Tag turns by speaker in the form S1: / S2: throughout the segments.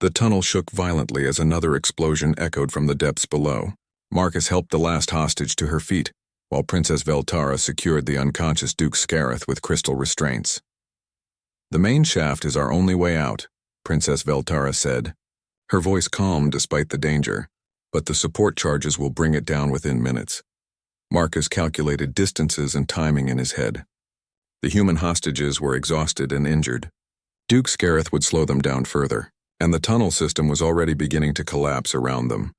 S1: The tunnel shook violently as another explosion echoed from the depths below. Marcus helped the last hostage to her feet, while Princess Veltara secured the unconscious Duke Scareth with crystal restraints. "The main shaft is our only way out," Princess Veltara said. Her voice calmed despite the danger, but the support charges will bring it down within minutes. Marcus calculated distances and timing in his head. The human hostages were exhausted and injured. Duke Scareth would slow them down further, and the tunnel system was already beginning to collapse around them.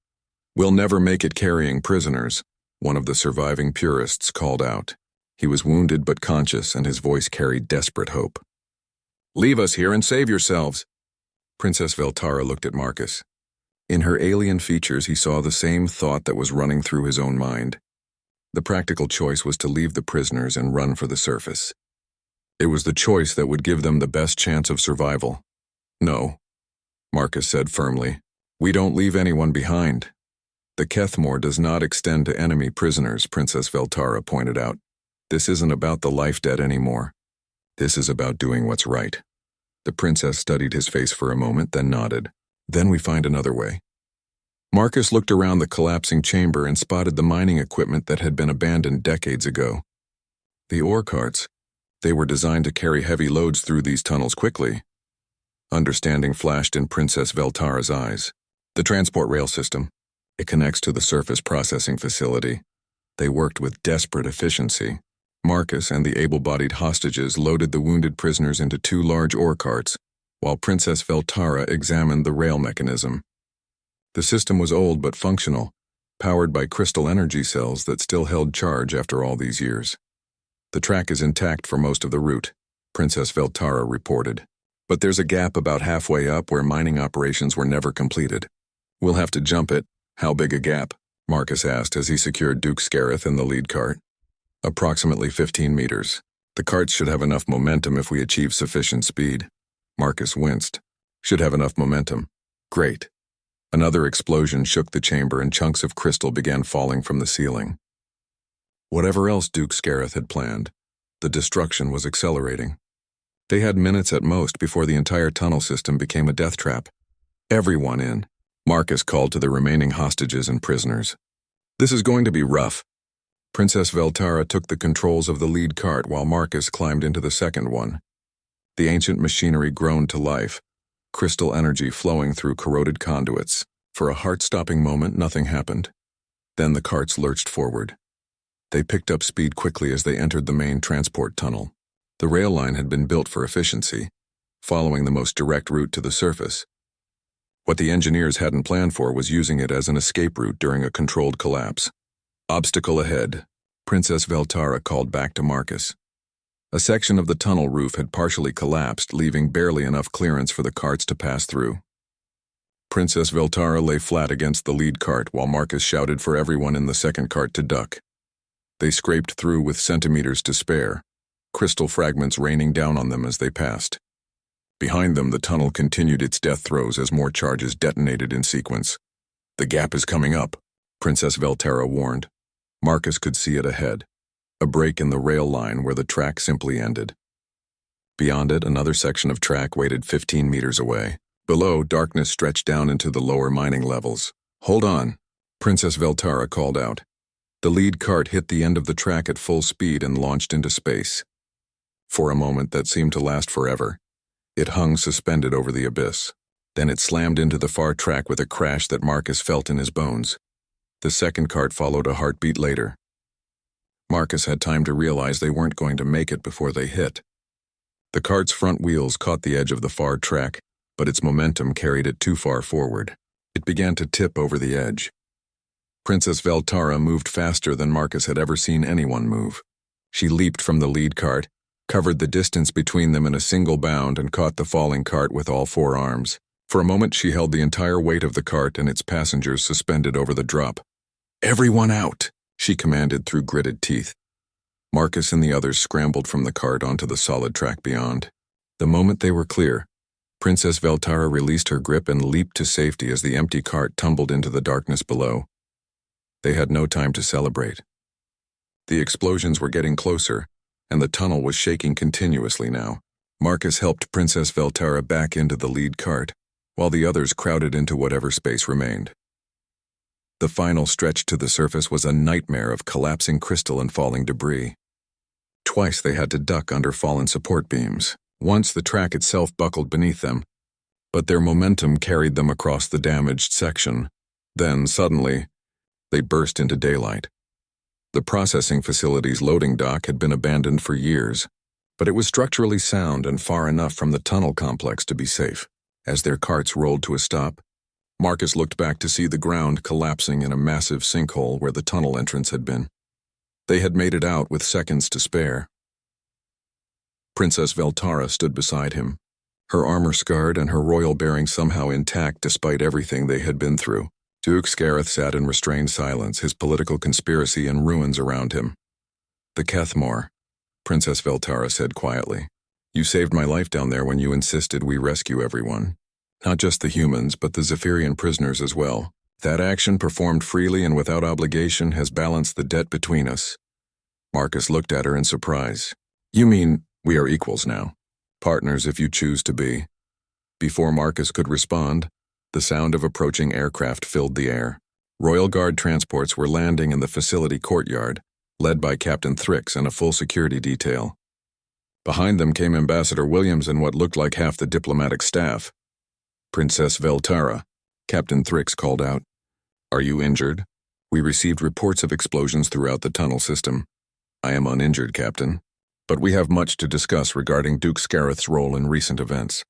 S1: "We'll never make it carrying prisoners," one of the surviving purists called out. He was wounded but conscious, and his voice carried desperate hope. "Leave us here and save yourselves." Princess Veltara looked at Marcus. In her alien features he saw the same thought that was running through his own mind. The practical choice was to leave the prisoners and run for the surface. It was the choice that would give them the best chance of survival. "No," Marcus said firmly. "We don't leave anyone behind." "The Kethmore does not extend to enemy prisoners," Princess Veltara pointed out. "This isn't about the life debt anymore. This is about doing what's right." The princess studied his face for a moment, then nodded. "Then we find another way." Marcus looked around the collapsing chamber and spotted the mining equipment that had been abandoned decades ago. The ore carts. They were designed to carry heavy loads through these tunnels quickly. Understanding flashed in Princess Veltara's eyes. "The transport rail system. It connects to the surface processing facility." They worked with desperate efficiency. Marcus and the able-bodied hostages loaded the wounded prisoners into 2 large ore carts, while Princess Veltara examined the rail mechanism. The system was old but functional, powered by crystal energy cells that still held charge after all these years. "The track is intact for most of the route," Princess Veltara reported. "But there's a gap about halfway up where mining operations were never completed. We'll have to jump it." "How big a gap?" Marcus asked as he secured Duke Scareth in the lead cart. "Approximately 15 meters. The carts should have enough momentum if we achieve sufficient speed." Marcus winced. "Should have enough momentum. Great." Another explosion shook the chamber and chunks of crystal began falling from the ceiling. Whatever else Duke Scareth had planned, the destruction was accelerating. They had minutes at most before the entire tunnel system became a death trap. "Everyone in," Marcus called to the remaining hostages and prisoners. "This is going to be rough." Princess Veltara took the controls of the lead cart while Marcus climbed into the second one. The ancient machinery groaned to life, crystal energy flowing through corroded conduits. For a heart-stopping moment, nothing happened. Then the carts lurched forward. They picked up speed quickly as they entered the main transport tunnel. The rail line had been built for efficiency, following the most direct route to the surface. What the engineers hadn't planned for was using it as an escape route during a controlled collapse. "Obstacle ahead," Princess Veltara called back to Marcus. A section of the tunnel roof had partially collapsed, leaving barely enough clearance for the carts to pass through. Princess Veltara lay flat against the lead cart while Marcus shouted for everyone in the second cart to duck. They scraped through with centimeters to spare, crystal fragments raining down on them as they passed. Behind them, the tunnel continued its death throes as more charges detonated in sequence. "The gap is coming up," Princess Veltara warned. Marcus could see it ahead, a break in the rail line where the track simply ended. Beyond it, another section of track waited 15 meters away. Below, darkness stretched down into the lower mining levels. "Hold on," Princess Veltara called out. The lead cart hit the end of the track at full speed and launched into space. For a moment that seemed to last forever, it hung suspended over the abyss. Then it slammed into the far track with a crash that Marcus felt in his bones. The second cart followed a heartbeat later. Marcus had time to realize they weren't going to make it before they hit. The cart's front wheels caught the edge of the far track, but its momentum carried it too far forward. It began to tip over the edge. Princess Veltara moved faster than Marcus had ever seen anyone move. She leaped from the lead cart, covered the distance between them in a single bound, and caught the falling cart with all 4 arms. For a moment she held the entire weight of the cart and its passengers suspended over the drop. "Everyone out," she commanded through gritted teeth. Marcus and the others scrambled from the cart onto the solid track beyond. The moment they were clear, Princess Veltara released her grip and leaped to safety as the empty cart tumbled into the darkness below. They had no time to celebrate. The explosions were getting closer, and the tunnel was shaking continuously now. Marcus helped Princess Veltara back into the lead cart. while the others crowded into whatever space remained. The final stretch to the surface was a nightmare of collapsing crystal and falling debris. Twice they had to duck under fallen support beams. Once the track itself buckled beneath them, but their momentum carried them across the damaged section. Then, suddenly, they burst into daylight. The processing facility's loading dock had been abandoned for years, but it was structurally sound and far enough from the tunnel complex to be safe. As their carts rolled to a stop, Marcus looked back to see the ground collapsing in a massive sinkhole where the tunnel entrance had been. They had made it out with seconds to spare. Princess Veltara stood beside him, her armor scarred and her royal bearing somehow intact despite everything they had been through. Duke Scareth sat in restrained silence, his political conspiracy in ruins around him. "The Kethmore," Princess Veltara said quietly. "You saved my life down there when you insisted we rescue everyone. Not just the humans, but the Zephyrian prisoners as well. That action, performed freely and without obligation, has balanced the debt between us." Marcus looked at her in surprise. "You mean we are equals now? Partners if you choose to be." Before Marcus could respond, the sound of approaching aircraft filled the air. Royal Guard transports were landing in the facility courtyard, led by Captain Thrix and a full security detail. Behind them came Ambassador Williams and what looked like half the diplomatic staff. "Princess Veltara," Captain Thrix called out. "Are you injured? We received reports of explosions throughout the tunnel system." "I am uninjured, Captain, but we have much to discuss regarding Duke Scareth's role in recent events."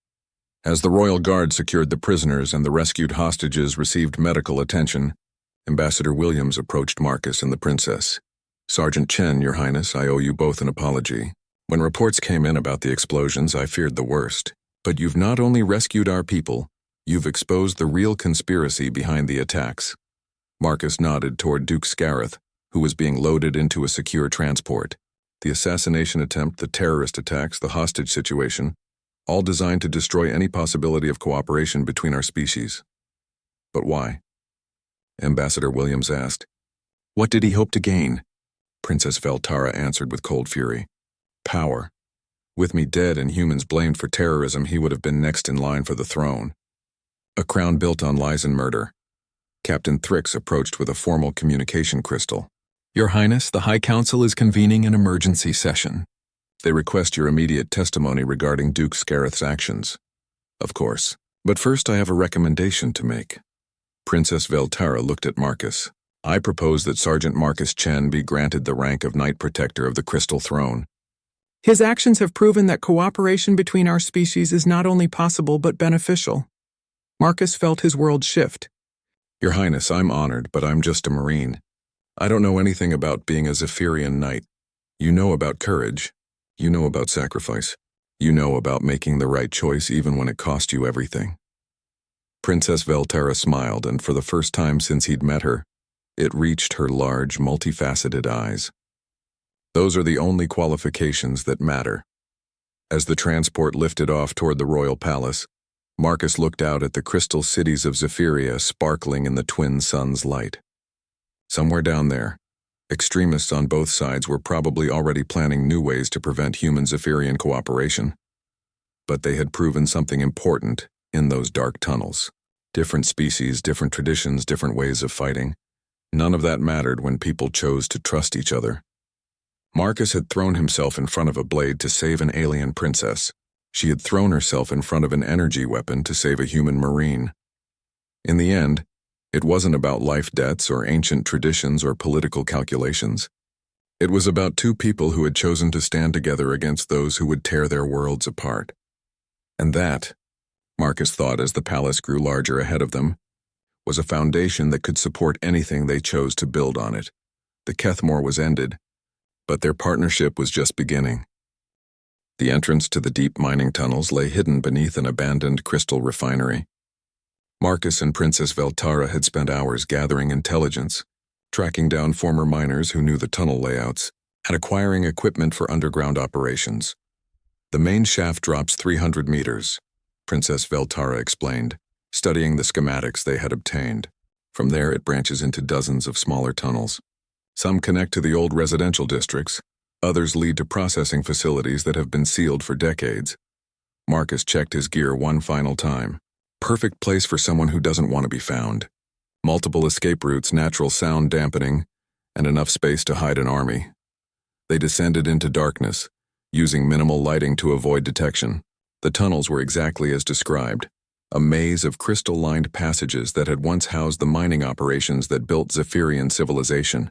S1: As the Royal Guard secured the prisoners and the rescued hostages received medical attention, Ambassador Williams approached Marcus and the princess. "Sergeant Chen, Your Highness, I owe you both an apology. When reports came in about the explosions, I feared the worst. But you've not only rescued our people, you've exposed the real conspiracy behind the attacks." Marcus nodded toward Duke Scareth, who was being loaded into a secure transport. The assassination attempt, the terrorist attacks, the hostage situation, all designed to destroy any possibility of cooperation between our species. "But why?" Ambassador Williams asked. "What did he hope to gain?" Princess Veltara answered with cold fury. "Power. With me dead and humans blamed for terrorism, he would have been next in line for the throne. A crown built on lies and murder." Captain Thrix approached with a formal communication crystal. "Your Highness, the High Council is convening an emergency session. They request your immediate testimony regarding Duke Scareth's actions." "Of course. But first I have a recommendation to make." Princess Veltara looked at Marcus. "I propose that Sergeant Marcus Chen be granted the rank of Knight Protector of the Crystal Throne."
S2: "His actions have proven that cooperation between our species is not only possible but beneficial." Marcus felt his world shift.
S1: "Your Highness, I'm honored, but I'm just a Marine. I don't know anything about being a Zephyrian Knight. You know about courage. You know about sacrifice. You know about making the right choice even when it cost you everything." Princess Veltara smiled, and for the first time since he'd met her, it reached her large, multifaceted eyes. "Those are the only qualifications that matter." As the transport lifted off toward the royal palace, Marcus looked out at the crystal cities of Zephyria sparkling in the twin suns' light. Somewhere down there, extremists on both sides were probably already planning new ways to prevent human Zephyrian cooperation. But they had proven something important in those dark tunnels. Different species, different traditions, different ways of fighting. None of that mattered when people chose to trust each other. Marcus had thrown himself in front of a blade to save an alien princess. She had thrown herself in front of an energy weapon to save a human marine. In the end, it wasn't about life debts or ancient traditions or political calculations. It was about two people who had chosen to stand together against those who would tear their worlds apart. And that, Marcus thought as the palace grew larger ahead of them, was a foundation that could support anything they chose to build on it. The Kethmore was ended, but their partnership was just beginning. The entrance to the deep mining tunnels lay hidden beneath an abandoned crystal refinery. Marcus and Princess Veltara had spent hours gathering intelligence, tracking down former miners who knew the tunnel layouts, and acquiring equipment for underground operations. "The main shaft drops 300 meters, Princess Veltara explained, studying the schematics they had obtained. From there it branches into dozens of smaller tunnels. Some connect to the old residential districts, others lead to processing facilities that have been sealed for decades." Marcus checked his gear one final time. perfect place for someone who doesn't want to be found. Multiple escape routes, natural sound dampening, and enough space to hide an army. They descended into darkness, using minimal lighting to avoid detection. The tunnels were exactly as described, a maze of crystal-lined passages that had once housed the mining operations that built Zephyrian civilization.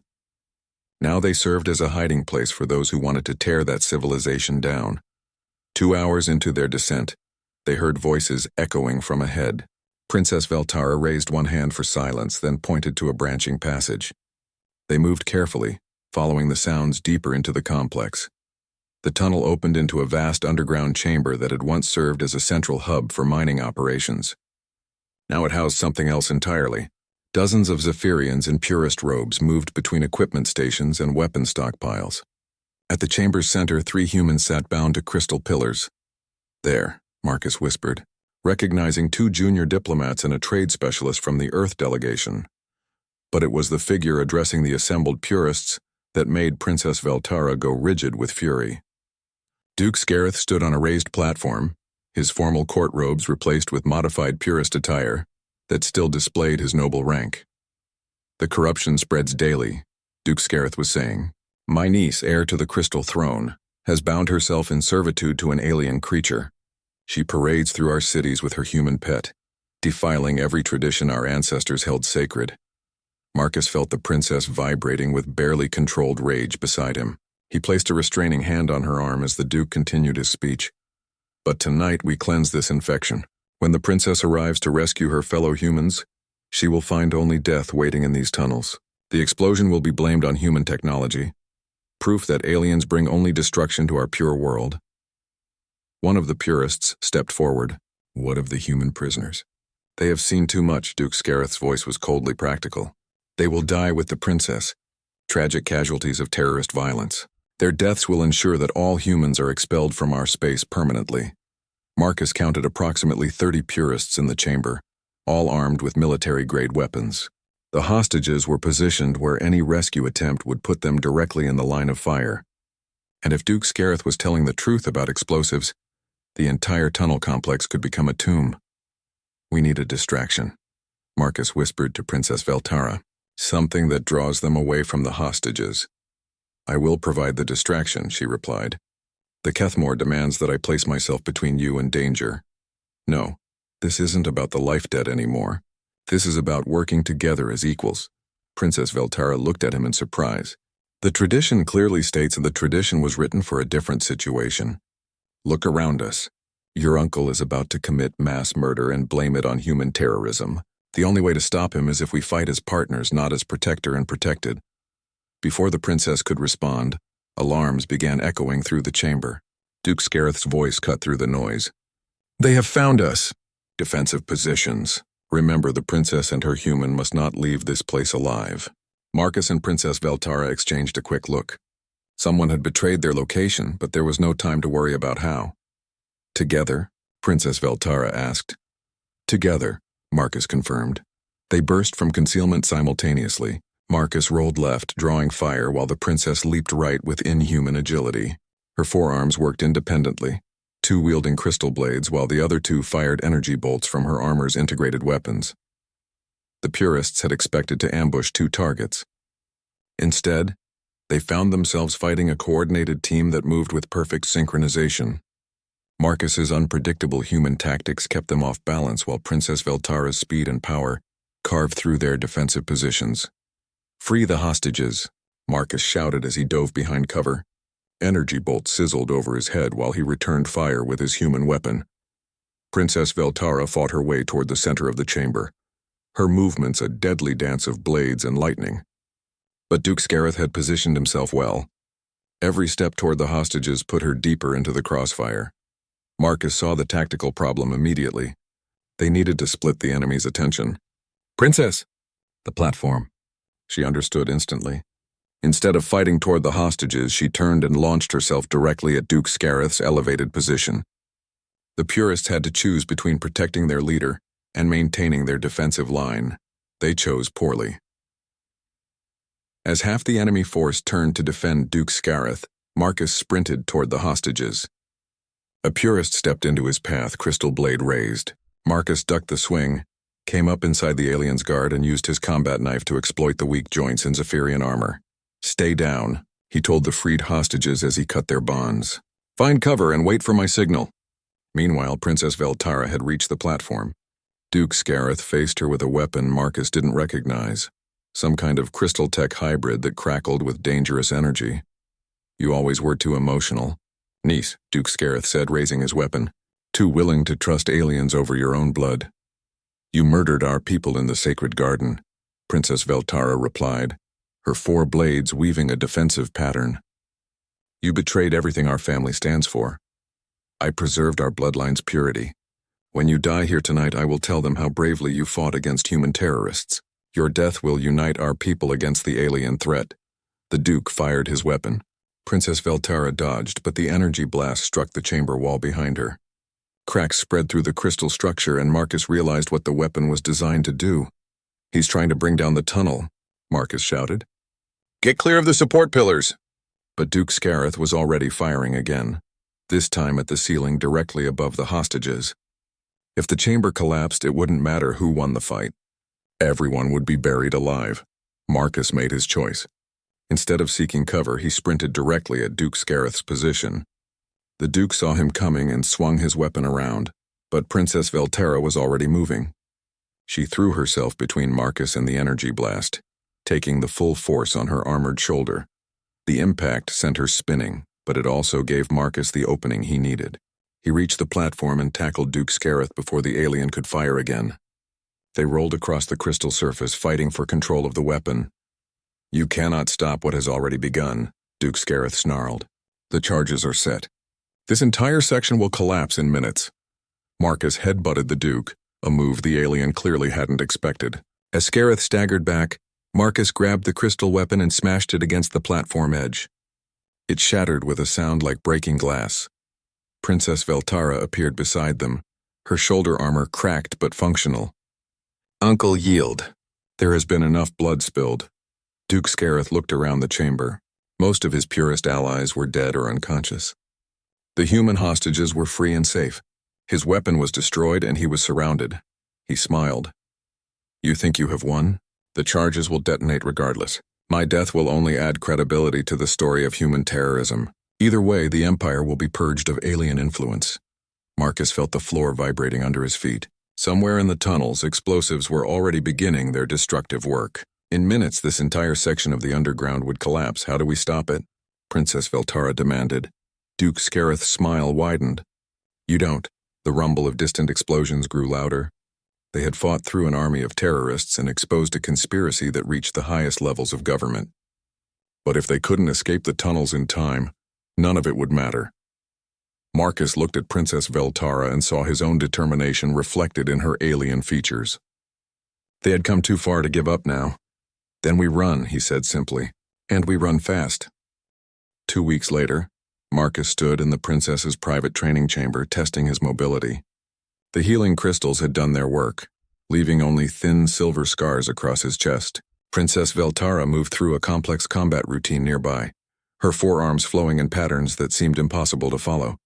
S1: Now they served as a hiding place for those who wanted to tear that civilization down. 2 hours into their descent, they heard voices echoing from ahead. Princess Veltara raised one hand for silence, then pointed to a branching passage. They moved carefully, following the sounds deeper into the complex. The tunnel opened into a vast underground chamber that had once served as a central hub for mining operations. Now it housed something else entirely. Dozens of Zephyrians in purist robes moved between equipment stations and weapon stockpiles. At the chamber's center, 3 humans sat bound to crystal pillars. "There," Marcus whispered, recognizing 2 junior diplomats and a trade specialist from the Earth delegation. But it was the figure addressing the assembled purists that made Princess Veltara go rigid with fury. Duke Scareth stood on a raised platform, his formal court robes replaced with modified purist attire that still displayed his noble rank. "The corruption spreads daily," Duke Scareth was saying. "My niece, heir to the Crystal Throne, has bound herself in servitude to an alien creature. She parades through our cities with her human pet, defiling every tradition our ancestors held sacred." Marcus felt the princess vibrating with barely controlled rage beside him. He placed a restraining hand on her arm as the Duke continued his speech. "But tonight we cleanse this infection. When the princess arrives to rescue her fellow humans, she will find only death waiting in these tunnels. The explosion will be blamed on human technology, proof that aliens bring only destruction to our pure world." One of the purists stepped forward. "What of the human prisoners?" "They have seen too much," Duke Scareth's voice was coldly practical. "They will die with the princess, tragic casualties of terrorist violence. Their deaths will ensure that all humans are expelled from our space permanently." Marcus counted approximately 30 purists in the chamber, all armed with military-grade weapons. The hostages were positioned where any rescue attempt would put them directly in the line of fire. And if Duke Scareth was telling the truth about explosives, the entire tunnel complex could become a tomb. "We need a distraction," Marcus whispered to Princess Veltara. "Something that draws them away from the hostages." "I will provide the distraction," she replied. "The Kethmore demands that I place myself between you and danger. No, this isn't about the life debt anymore. This is about working together as equals." Princess Veltara looked at him in surprise. "The tradition clearly states that the tradition was written for a different situation. Look around us. Your uncle is about to commit mass murder and blame it on human terrorism. The only way to stop him is if we fight as partners, not as protector and protected." Before the princess could respond, alarms began echoing through the chamber. Duke Scareth's voice cut through the noise. "They have found us." "Defensive positions. Remember, the princess and her human must not leave this place alive." Marcus and Princess Veltara exchanged a quick look. Someone had betrayed their location, but there was no time to worry about how. "Together?" Princess Veltara asked. "Together," Marcus confirmed. They burst from concealment simultaneously. Marcus rolled left, drawing fire, while the princess leaped right with inhuman agility. Her forearms worked independently, 2 wielding crystal blades while the other 2 fired energy bolts from her armor's integrated weapons. The purists had expected to ambush 2 targets. Instead, they found themselves fighting a coordinated team that moved with perfect synchronization. Marcus's unpredictable human tactics kept them off balance while Princess Veltara's speed and power carved through their defensive positions. "Free the hostages," Marcus shouted as he dove behind cover. Energy bolts sizzled over his head while he returned fire with his human weapon. Princess Veltara fought her way toward the center of the chamber, her movements a deadly dance of blades and lightning. But Duke Scareth had positioned himself well. Every step toward the hostages put her deeper into the crossfire. Marcus saw the tactical problem immediately. They needed to split the enemy's attention. "Princess!" "The platform." She understood instantly. Instead of fighting toward the hostages, she turned and launched herself directly at Duke Scareth's elevated position. The purists had to choose between protecting their leader and maintaining their defensive line. They chose poorly. As half the enemy force turned to defend Duke Scareth, Marcus sprinted toward the hostages. A purist stepped into his path, crystal blade raised. Marcus ducked the swing, came up inside the alien's guard, and used his combat knife to exploit the weak joints in Zephyrian armor. "Stay down," he told the freed hostages as he cut their bonds. "Find cover and wait for my signal." Meanwhile, Princess Veltara had reached the platform. Duke Scareth faced her with a weapon Marcus didn't recognize, some kind of crystal tech hybrid that crackled with dangerous energy. "You always were too emotional, niece," Duke Scareth said, raising his weapon. "Too willing to trust aliens over your own blood." "You murdered our people in the sacred garden," Princess Veltara replied, her 4 blades weaving a defensive pattern. "You betrayed everything our family stands for. I preserved our bloodline's purity. When you die here tonight, I will tell them how bravely you fought against human terrorists. Your death will unite our people against the alien threat." The Duke fired his weapon. Princess Veltara dodged, but the energy blast struck the chamber wall behind her. Cracks spread through the crystal structure, and Marcus realized what the weapon was designed to do. "He's trying to bring down the tunnel," Marcus shouted. "Get clear of the support pillars!" But Duke Scareth was already firing again, this time at the ceiling directly above the hostages. If the chamber collapsed, it wouldn't matter who won the fight. Everyone would be buried alive. Marcus made his choice. Instead of seeking cover, he sprinted directly at Duke Scareth's position. The Duke saw him coming and swung his weapon around, but Princess Veltara was already moving. She threw herself between Marcus and the energy blast, taking the full force on her armored shoulder. The impact sent her spinning, but it also gave Marcus the opening he needed. He reached the platform and tackled Duke Scareth before the alien could fire again. They rolled across the crystal surface, fighting for control of the weapon. "You cannot stop what has already begun," Duke Scareth snarled. "The charges are set. This entire section will collapse in minutes." Marcus headbutted the Duke, a move the alien clearly hadn't expected. As Scareth staggered back, Marcus grabbed the crystal weapon and smashed it against the platform edge. It shattered with a sound like breaking glass. Princess Veltara appeared beside them, her shoulder armor cracked but functional. "Uncle, yield. There has been enough blood spilled." Duke Scareth looked around the chamber. Most of his purest allies were dead or unconscious. The human hostages were free and safe. His weapon was destroyed and he was surrounded. He smiled. "You think you have won? The charges will detonate regardless. My death will only add credibility to the story of human terrorism. Either way, the Empire will be purged of alien influence." Marcus felt the floor vibrating under his feet. Somewhere in the tunnels, explosives were already beginning their destructive work. In minutes, this entire section of the underground would collapse. "How do we stop it?" Princess Veltara demanded. Duke Scareth's smile widened. "You don't." The rumble of distant explosions grew louder. They had fought through an army of terrorists and exposed a conspiracy that reached the highest levels of government. But if they couldn't escape the tunnels in time, none of it would matter. Marcus looked at Princess Veltara and saw his own determination reflected in her alien features. They had come too far to give up now. "Then we run," he said simply, "and we run fast." 2 weeks later, Marcus stood in the princess's private training chamber, testing his mobility. The healing crystals had done their work, leaving only thin silver scars across his chest. Princess Veltara moved through a complex combat routine nearby, her forearms flowing in patterns that seemed impossible to follow.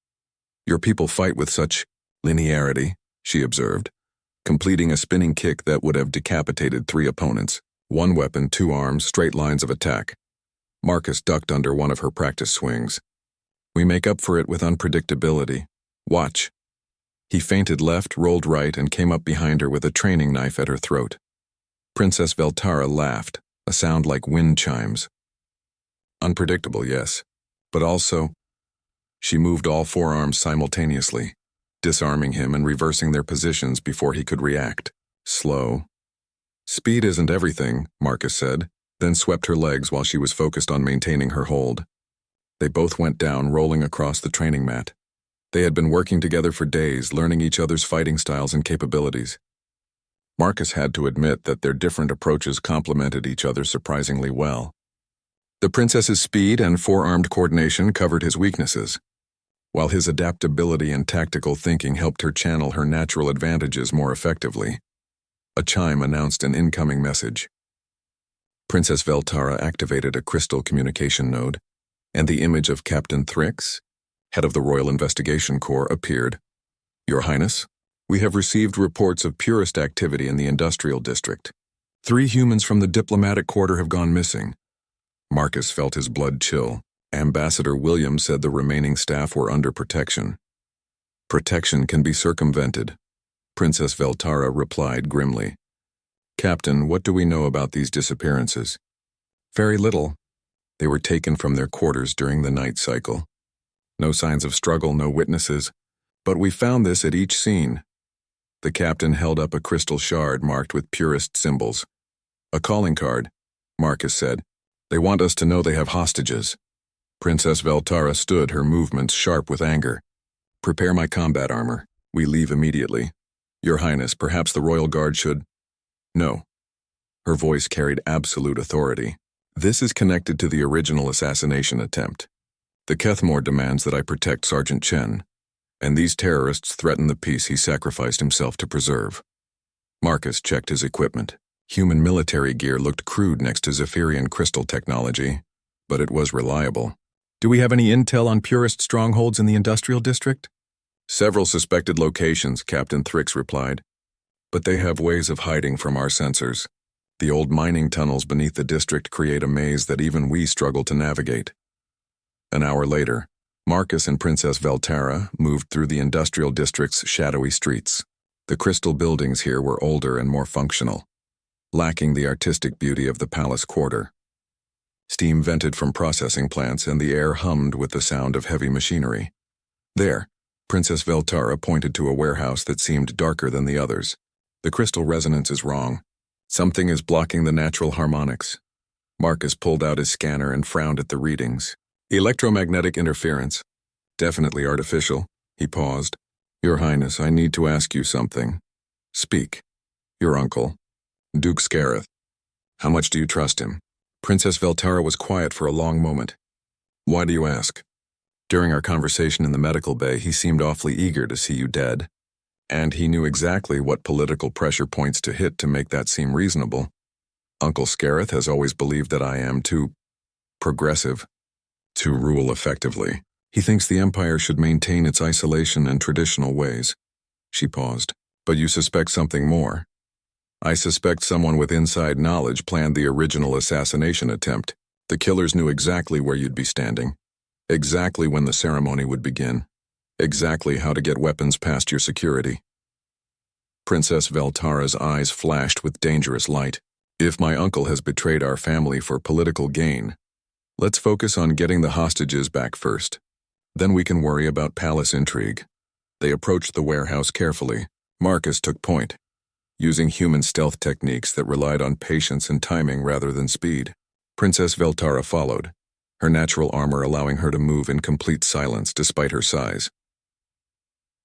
S1: "Your people fight with such linearity," she observed, completing a spinning kick that would have decapitated 3 opponents. 1 weapon, 2 arms, straight lines of attack. Marcus ducked under one of her practice swings. "We make up for it with unpredictability. Watch." He feinted left, rolled right, and came up behind her with a training knife at her throat. Princess Veltara laughed, a sound like wind chimes. Unpredictable, yes, but also... She moved all 4 arms simultaneously, disarming him and reversing their positions before he could react. Slow. "Speed isn't everything," Marcus said, then swept her legs while she was focused on maintaining her hold. They both went down, rolling across the training mat. They had been working together for days, learning each other's fighting styles and capabilities. Marcus had to admit that their different approaches complemented each other surprisingly well. The princess's speed and 4-armed coordination covered his weaknesses, while his adaptability and tactical thinking helped her channel her natural advantages more effectively. A chime announced an incoming message. Princess Veltara activated a crystal communication node, and the image of Captain Thrix, head of the Royal Investigation Corps, appeared. "Your Highness?" We have received reports of purist activity in the industrial district. 3 humans from the diplomatic quarter have gone missing. Marcus felt his blood chill. Ambassador Williams said the remaining staff were under protection. Protection can be circumvented, Princess Veltara replied grimly. Captain, what do we know about these disappearances? Very little. They were taken from their quarters during the night cycle. No signs of struggle, no witnesses. But we found this at each scene. The captain held up a crystal shard marked with purist symbols. A calling card, Marcus said. They want us to know they have hostages. Princess Veltara stood, her movements sharp with anger. Prepare my combat armor. We leave immediately. Your Highness, perhaps the Royal Guard should... No. Her voice carried absolute authority. This is connected to the original assassination attempt. The Kethmore demands that I protect Sergeant Chen, and these terrorists threaten the peace he sacrificed himself to preserve. Marcus checked his equipment. Human military gear looked crude next to Zephyrian crystal technology, but it was reliable. Do we have any intel on purist strongholds in the industrial district? Several suspected locations, Captain Thrix replied. But they have ways of hiding from our sensors. The old mining tunnels beneath the district create a maze that even we struggle to navigate. An hour later, Marcus and Princess Veltara moved through the industrial district's shadowy streets. The crystal buildings here were older and more functional, lacking the artistic beauty of the palace quarter. Steam vented from processing plants and the air hummed with the sound of heavy machinery. There, Princess Veltara pointed to a warehouse that seemed darker than the others. The crystal resonance is wrong. Something is blocking the natural harmonics. Marcus pulled out his scanner and frowned at the readings. Electromagnetic interference. Definitely artificial. He paused. Your Highness, I need to ask you something. Speak. Your uncle, Duke Scareth. How much do you trust him? Princess Veltara was quiet for a long moment. Why do you ask? During our conversation in the medical bay, he seemed awfully eager to see you dead. And he knew exactly what political pressure points to hit to make that seem reasonable. Uncle Scareth has always believed that I am too progressive to rule effectively. He thinks the Empire should maintain its isolation and traditional ways. She paused. But you suspect something more. I suspect someone with inside knowledge planned the original assassination attempt. The killers knew exactly where you'd be standing, exactly when the ceremony would begin, exactly how to get weapons past your security. Princess Veltara's eyes flashed with dangerous light. If my uncle has betrayed our family for political gain, let's focus on getting the hostages back first. Then we can worry about palace intrigue. They approached the warehouse carefully. Marcus took point, using human stealth techniques that relied on patience and timing rather than speed. Princess Veltara followed, her natural armor allowing her to move in complete silence despite her size.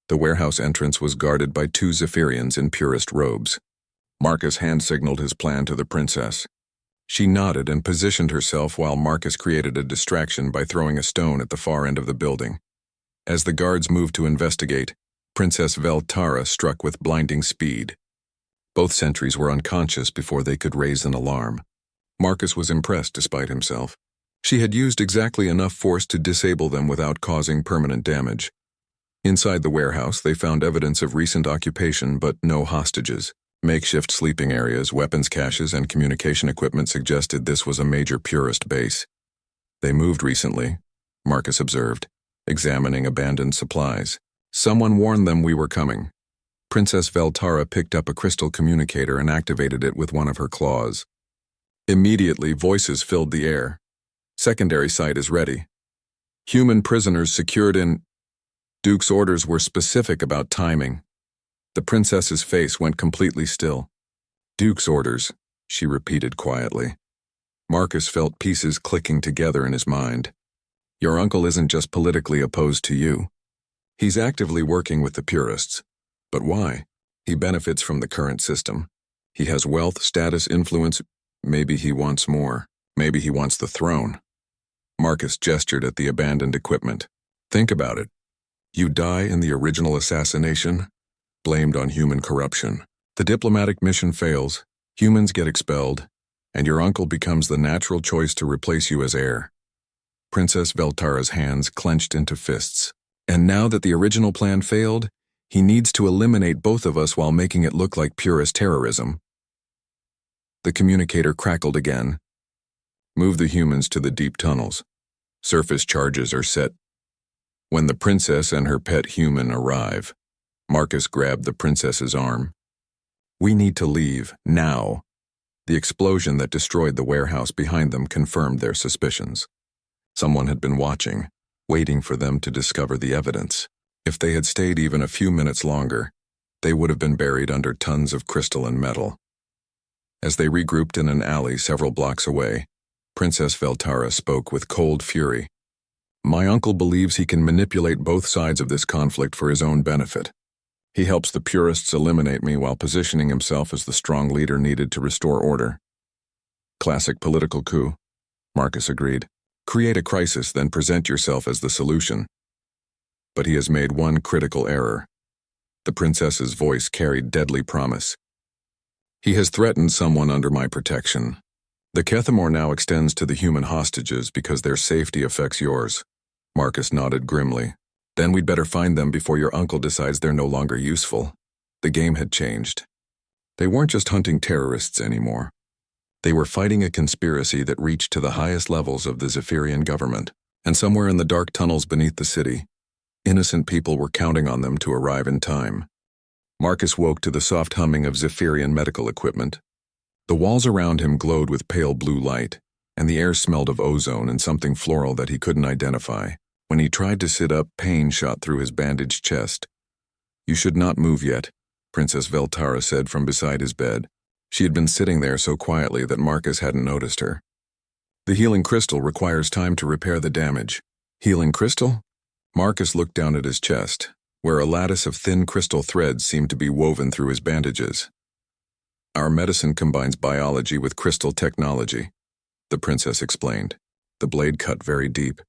S1: The warehouse entrance was guarded by 2 Zephyrians in purist robes. Marcus hand-signaled his plan to the princess. She nodded and positioned herself while Marcus created a distraction by throwing a stone at the far end of the building. As the guards moved to investigate, Princess Veltara struck with blinding speed. Both sentries were unconscious before they could raise an alarm. Marcus was impressed despite himself. She had used exactly enough force to disable them without causing permanent damage. Inside the warehouse, they found evidence of recent occupation but no hostages. Makeshift sleeping areas, weapons caches, and communication equipment suggested this was a major purist base. They moved recently, Marcus observed, examining abandoned supplies. Someone warned them we were coming. Princess Veltara picked up a crystal communicator and activated it with one of her claws. Immediately, voices filled the air. Secondary site is ready. Human prisoners secured in... Duke's orders were specific about timing. The princess's face went completely still. Duke's orders, she repeated quietly. Marcus felt pieces clicking together in his mind. Your uncle isn't just politically opposed to you. He's actively working with the purists. But why? He benefits from the current system. He has wealth, status, influence. Maybe he wants more. Maybe he wants the throne. Marcus gestured at the abandoned equipment. Think about it. You die in the original assassination, blamed on human corruption. The diplomatic mission fails, humans get expelled, and your uncle becomes the natural choice to replace you as heir. Princess Veltara's hands clenched into fists. And now that the original plan failed, He needs to eliminate both of us while making it look like purist terrorism. The communicator crackled again. Move the humans to the deep tunnels. Surface charges are set. When the princess and her pet human arrive, Marcus grabbed the princess's arm. We need to leave, now. The explosion that destroyed the warehouse behind them confirmed their suspicions. Someone had been watching, waiting for them to discover the evidence. If they had stayed even a few minutes longer, they would have been buried under tons of crystal and metal. As they regrouped in an alley several blocks away, Princess Veltara spoke with cold fury. My uncle believes he can manipulate both sides of this conflict for his own benefit. He helps the purists eliminate me while positioning himself as the strong leader needed to restore order. Classic political coup, Marcus agreed. Create a crisis, then present yourself as the solution. But he has made one critical error. The princess's voice carried deadly promise. He has threatened someone under my protection. The Kethamore now extends to the human hostages because their safety affects yours. Marcus nodded grimly. Then we'd better find them before your uncle decides they're no longer useful. The game had changed. They weren't just hunting terrorists anymore. They were fighting a conspiracy that reached to the highest levels of the Zephyrian government, and somewhere in the dark tunnels beneath the city, innocent people were counting on them to arrive in time. Marcus woke to the soft humming of Zephyrian medical equipment. The walls around him glowed with pale blue light, and the air smelled of ozone and something floral that he couldn't identify. When he tried to sit up, pain shot through his bandaged chest. You should not move yet, Princess Veltara said from beside his bed. She had been sitting there so quietly that Marcus hadn't noticed her. The healing crystal requires time to repair the damage. Healing crystal? Marcus looked down at his chest, where a lattice of thin crystal threads seemed to be woven through his bandages. Our medicine combines biology with crystal technology, the princess explained. The blade cut very deep.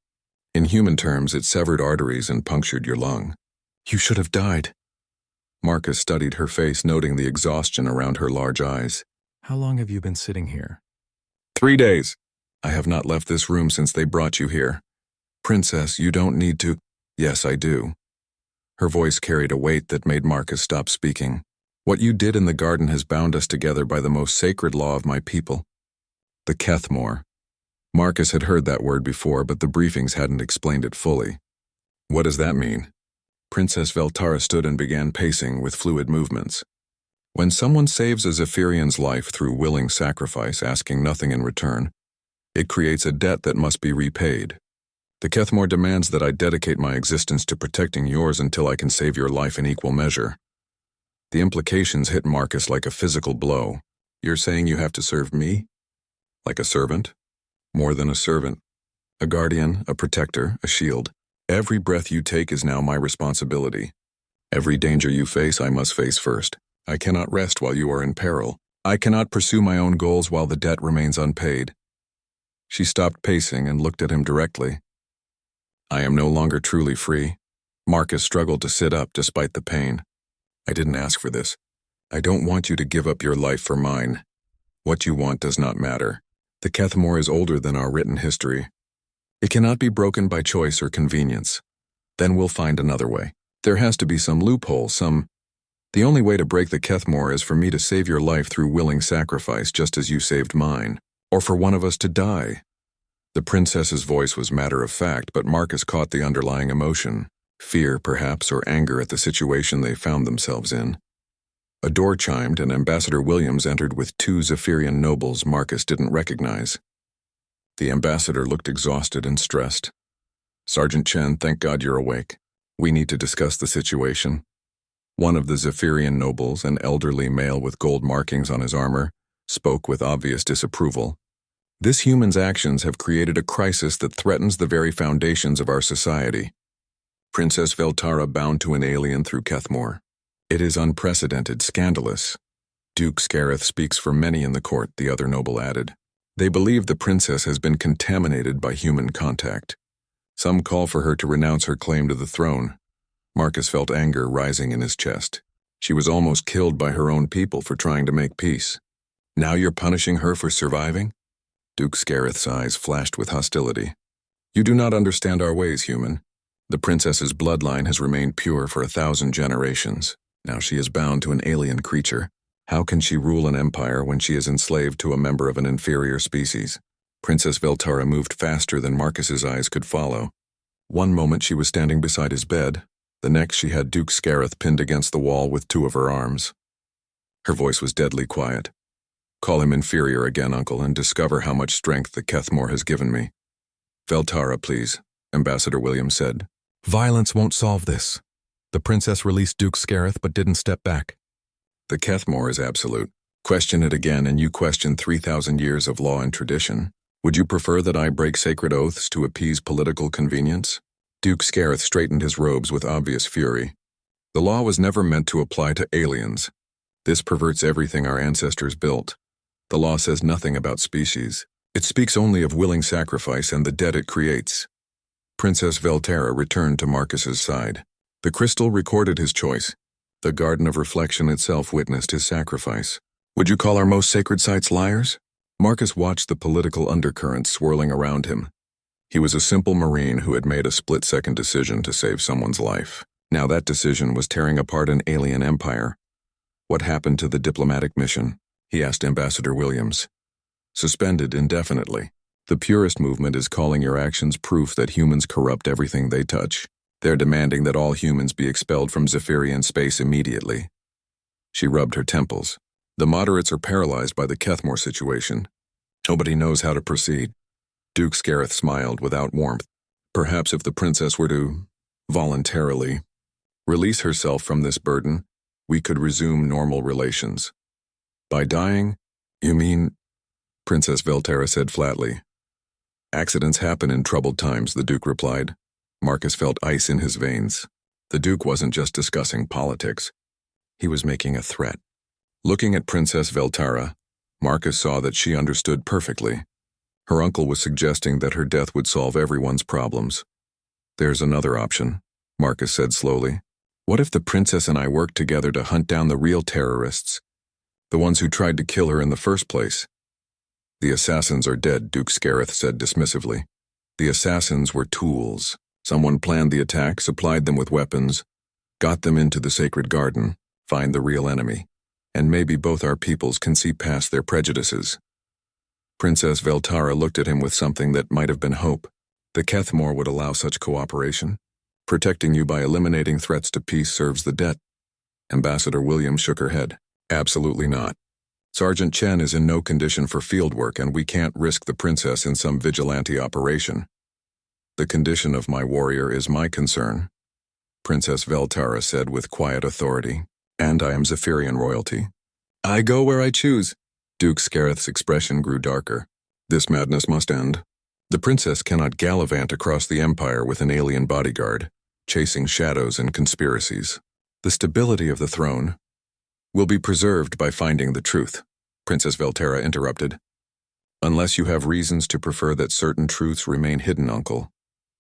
S1: In human terms, it severed arteries and punctured your lung. You should have died. Marcus studied her face, noting the exhaustion around her large eyes. How long have you been sitting here? 3 days. I have not left this room since they brought you here. Princess, you don't need to. Yes, I do. Her voice carried a weight that made Marcus stop speaking. What you did in the garden has bound us together by the most sacred law of my people. The Kethamore. Marcus had heard that word before, but the briefings hadn't explained it fully. What does that mean? Princess Veltara stood and began pacing with fluid movements. When someone saves a Zephyrian's life through willing sacrifice, asking nothing in return, it creates a debt that must be repaid. The Kethamore demands that I dedicate my existence to protecting yours until I can save your life in equal measure. The implications hit Marcus like a physical blow. You're saying you have to serve me? Like a servant? More than a servant. A guardian, a protector, a shield. Every breath you take is now my responsibility. Every danger you face, I must face first. I cannot rest while you are in peril. I cannot pursue my own goals while the debt remains unpaid. She stopped pacing and looked at him directly. I am no longer truly free. Marcus struggled to sit up despite the pain. I didn't ask for this. I don't want you to give up your life for mine. What you want does not matter. The Kethamore is older than our written history. It cannot be broken by choice or convenience. Then we'll find another way. There has to be some loophole, The only way to break the Kethamore is for me to save your life through willing sacrifice just as you saved mine, or for one of us to die. The princess's voice was matter of fact, but Marcus caught the underlying emotion. Fear, perhaps, or anger at the situation they found themselves in. A door chimed and Ambassador Williams entered with 2 Zephyrian nobles Marcus didn't recognize. The ambassador looked exhausted and stressed. Sergeant Chen, thank God you're awake. We need to discuss the situation. One of the Zephyrian nobles, an elderly male with gold markings on his armor, spoke with obvious disapproval. This human's actions have created a crisis that threatens the very foundations of our society. Princess Veltara bound to an alien through Kethamore. It is unprecedented, scandalous. Duke Scareth speaks for many in the court, the other noble added. They believe the princess has been contaminated by human contact. Some call for her to renounce her claim to the throne. Marcus felt anger rising in his chest. She was almost killed by her own people for trying to make peace. Now you're punishing her for surviving? Duke Scareth's eyes flashed with hostility. You do not understand our ways, human. The princess's bloodline has remained pure for 1,000 generations. Now she is bound to an alien creature. How can she rule an empire when she is enslaved to a member of an inferior species? Princess Veltara moved faster than Marcus's eyes could follow. One moment she was standing beside his bed, the next she had Duke Scareth pinned against the wall with two of her arms. Her voice was deadly quiet. Call him inferior again, uncle, and discover how much strength the Kethmore has given me. Veltara, please, Ambassador Williams said.
S3: Violence won't solve this. The princess released Duke Scareth but didn't step back.
S1: The Kethmore is absolute. Question it again and you question 3,000 years of law and tradition. Would you prefer that I break sacred oaths to appease political convenience? Duke Scareth straightened his robes with obvious fury. The law was never meant to apply to aliens. This perverts everything our ancestors built. The law says nothing about species. It speaks only of willing sacrifice and the debt it creates. Princess Veltara returned to Marcus's side. The crystal recorded his choice. The Garden of Reflection itself witnessed his sacrifice. Would you call our most sacred sites liars? Marcus watched the political undercurrents swirling around him. He was a simple Marine who had made a split-second decision to save someone's life. Now that decision was tearing apart an alien empire. What happened to the diplomatic mission? He asked Ambassador Williams. Suspended indefinitely. The purist movement is calling your actions proof that humans corrupt everything they touch. They're demanding that all humans be expelled from Zephyrian space immediately. She rubbed her temples. The moderates are paralyzed by the Kethmore situation. Nobody knows how to proceed. Duke Scareth smiled without warmth. Perhaps if the princess were to, voluntarily, release herself from this burden, we could resume normal relations. By dying, you mean? Princess Veltara said flatly. Accidents happen in troubled times, the Duke replied. Marcus felt ice in his veins. The Duke wasn't just discussing politics. He was making a threat. Looking at Princess Veltara, Marcus saw that she understood perfectly. Her uncle was suggesting that her death would solve everyone's problems. There's another option, Marcus said slowly. What if the princess and I worked together to hunt down the real terrorists? The ones who tried to kill her in the first place? The assassins are dead, Duke Scareth said dismissively. The assassins were tools. Someone planned the attack, supplied them with weapons, got them into the sacred garden, find the real enemy, and maybe both our peoples can see past their prejudices. Princess Veltara looked at him with something that might have been hope. The Kethmore would allow such cooperation. Protecting you by eliminating threats to peace serves the debt. Ambassador Williams shook her head. Absolutely not. Sergeant Chen is in no condition for field work and we can't risk the princess in some vigilante operation. The condition of my warrior is my concern, Princess Veltara said with quiet authority. And I am Zephyrian royalty. I go where I choose. Duke Scareth's expression grew darker. This madness must end. The princess cannot gallivant across the empire with an alien bodyguard, chasing shadows and conspiracies. The stability of the throne will be preserved by finding the truth, Princess Veltara interrupted. Unless you have reasons to prefer that certain truths remain hidden, uncle.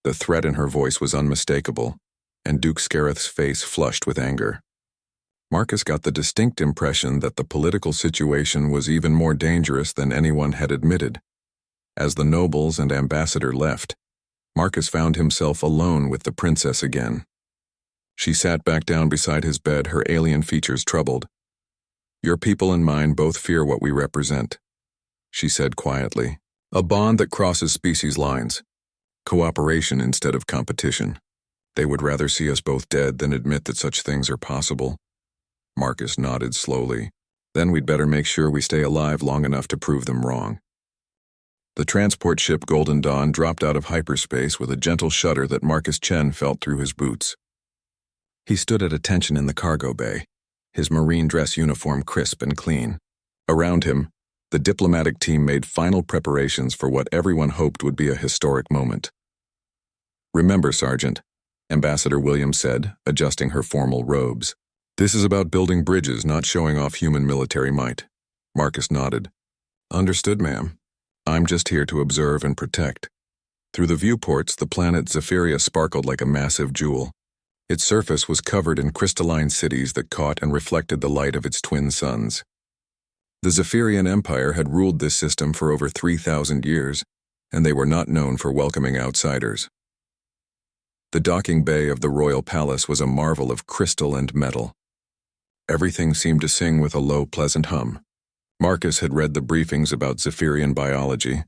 S1: The threat in her voice was unmistakable, and Duke Scareth's face flushed with anger. Marcus got the distinct impression that the political situation was even more dangerous than anyone had admitted. As the nobles and ambassador left, Marcus found himself alone with the princess again. She sat back down beside his bed, her alien features troubled. Your people and mine both fear what we represent, she said quietly. A bond that crosses species lines. Cooperation instead of competition. They would rather see us both dead than admit that such things are possible. Marcus nodded slowly. Then we'd better make sure we stay alive long enough to prove them wrong. The transport ship Golden Dawn dropped out of hyperspace with a gentle shudder that Marcus Chen felt through his boots. He stood at attention in the cargo bay, his marine dress uniform crisp and clean. Around him, the diplomatic team made final preparations for what everyone hoped would be a historic moment. Remember, Sergeant, Ambassador Williams said, adjusting her formal robes. This is about building bridges, not showing off human military might. Marcus nodded. Understood, ma'am. I'm just here to observe and protect. Through the viewports, the planet Zephyria sparkled like a massive jewel. Its surface was covered in crystalline cities that caught and reflected the light of its twin suns. The Zephyrian Empire had ruled this system for over 3,000 years, and they were not known for welcoming outsiders. The docking bay of the royal palace was a marvel of crystal and metal. Everything seemed to sing with a low, pleasant hum. Marcus had read the briefings about Zephyrian biology,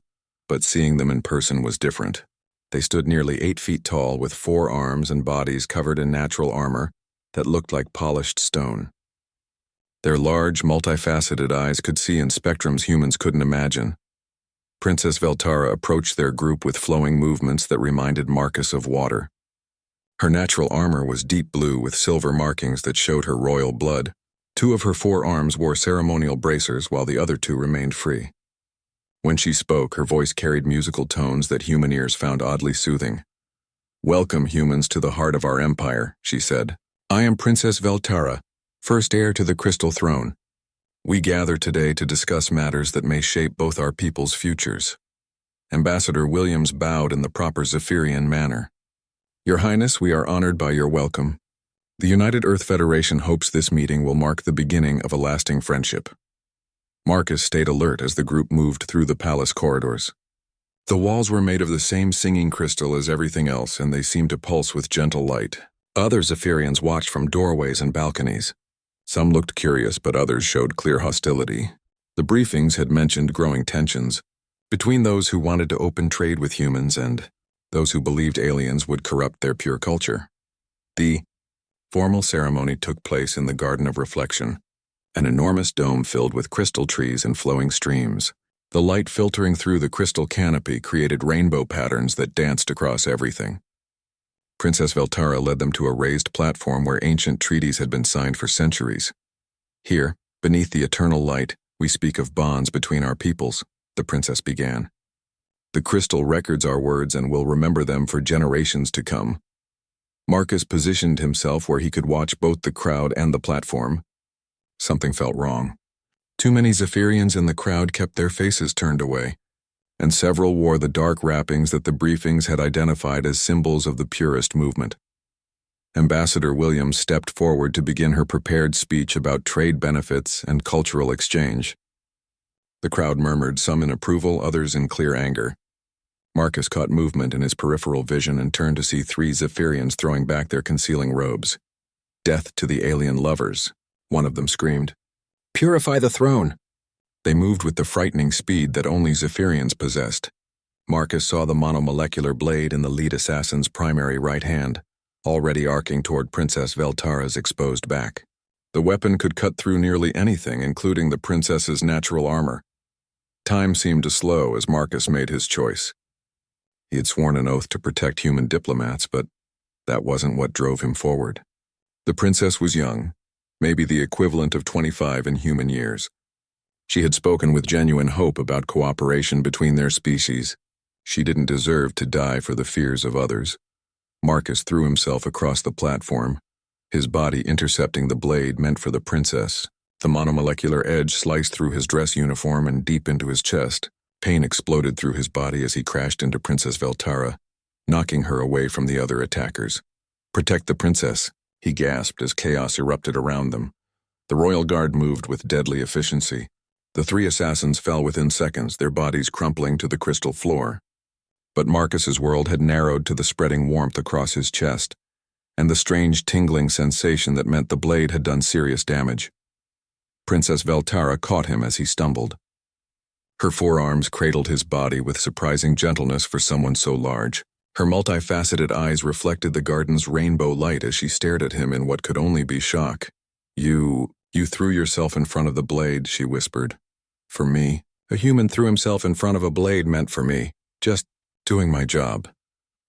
S1: but seeing them in person was different. They stood nearly 8 feet tall with 4 arms and bodies covered in natural armor that looked like polished stone. Their large, multifaceted eyes could see in spectrums humans couldn't imagine. Princess Veltara approached their group with flowing movements that reminded Marcus of water. Her natural armor was deep blue with silver markings that showed her royal blood. 2 of her 4 arms wore ceremonial bracers while the other 2 remained free. When she spoke, her voice carried musical tones that human ears found oddly soothing. "Welcome, humans, to the heart of our empire," she said. "I am Princess Veltara, first heir to the Crystal Throne. We gather today to discuss matters that may shape both our people's futures." Ambassador Williams bowed in the proper Zephyrian manner. "Your Highness, we are honored by your welcome. The United Earth Federation hopes this meeting will mark the beginning of a lasting friendship." Marcus stayed alert as the group moved through the palace corridors. The walls were made of the same singing crystal as everything else, and they seemed to pulse with gentle light. Other Zephyrians watched from doorways and balconies. Some looked curious, but others showed clear hostility. The briefings had mentioned growing tensions between those who wanted to open trade with humans and those who believed aliens would corrupt their pure culture. The formal ceremony took place in the Garden of Reflection, an enormous dome filled with crystal trees and flowing streams. The light filtering through the crystal canopy created rainbow patterns that danced across everything. Princess Veltara led them to a raised platform where ancient treaties had been signed for centuries. "Here, beneath the eternal light, we speak of bonds between our peoples," the princess began. "The crystal records our words and will remember them for generations to come." Marcus positioned himself where he could watch both the crowd and the platform. Something felt wrong. Too many Zephyrians in the crowd kept their faces turned away, and several wore the dark wrappings that the briefings had identified as symbols of the purist movement. Ambassador Williams stepped forward to begin her prepared speech about trade benefits and cultural exchange. The crowd murmured, some in approval, others in clear anger. Marcus caught movement in his peripheral vision and turned to see 3 Zephyrians throwing back their concealing robes. "Death to the alien lovers," one of them screamed. "Purify the throne!" They moved with the frightening speed that only Zephyrians possessed. Marcus saw the monomolecular blade in the lead assassin's primary right hand, already arcing toward Princess Veltara's exposed back. The weapon could cut through nearly anything, including the princess's natural armor. Time seemed to slow as Marcus made his choice. He had sworn an oath to protect human diplomats, but that wasn't what drove him forward. The princess was young, maybe the equivalent of 25 in human years. She had spoken with genuine hope about cooperation between their species. She didn't deserve to die for the fears of others. Marcus threw himself across the platform, his body intercepting the blade meant for the princess. The monomolecular edge sliced through his dress uniform and deep into his chest. Pain exploded through his body as he crashed into Princess Veltara, knocking her away from the other attackers. "Protect the princess," he gasped as chaos erupted around them. The royal guard moved with deadly efficiency. The 3 assassins fell within seconds, their bodies crumpling to the crystal floor. But Marcus's world had narrowed to the spreading warmth across his chest, and the strange tingling sensation that meant the blade had done serious damage. Princess Veltara caught him as he stumbled. Her forearms cradled his body with surprising gentleness for someone so large. Her multifaceted eyes reflected the garden's rainbow light as she stared at him in what could only be shock. You threw yourself in front of the blade," she whispered. "For me, a human threw himself in front of a blade meant for me. Just doing my job,"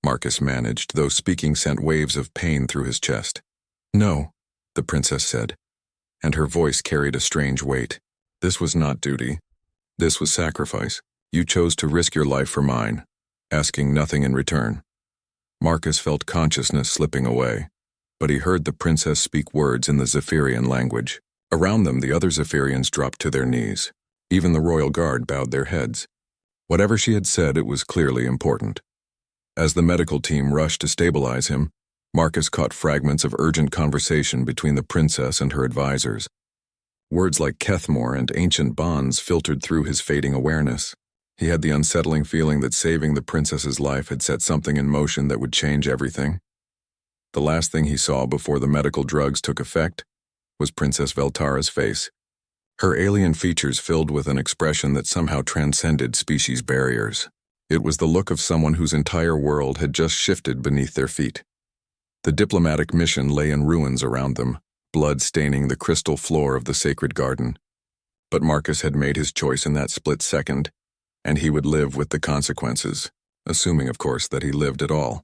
S1: Marcus managed, though speaking sent waves of pain through his chest. "No," the princess said, and her voice carried a strange weight. "This was not duty. This was sacrifice. You chose to risk your life for mine, asking nothing in return." Marcus felt consciousness slipping away, but he heard the princess speak words in the Zephyrian language. Around them, the other Zephyrians dropped to their knees. Even the royal guard bowed their heads. Whatever she had said, it was clearly important. As the medical team rushed to stabilize him, Marcus caught fragments of urgent conversation between the princess and her advisors. Words like Kethmore and ancient bonds filtered through his fading awareness. He had the unsettling feeling that saving the princess's life had set something in motion that would change everything. The last thing he saw before the medical drugs took effect was Princess Veltara's face, her alien features filled with an expression that somehow transcended species barriers. It was the look of someone whose entire world had just shifted beneath their feet. The diplomatic mission lay in ruins around them, blood staining the crystal floor of the sacred garden. But Marcus had made his choice in that split second, and he would live with the consequences, assuming, of course, that he lived at all.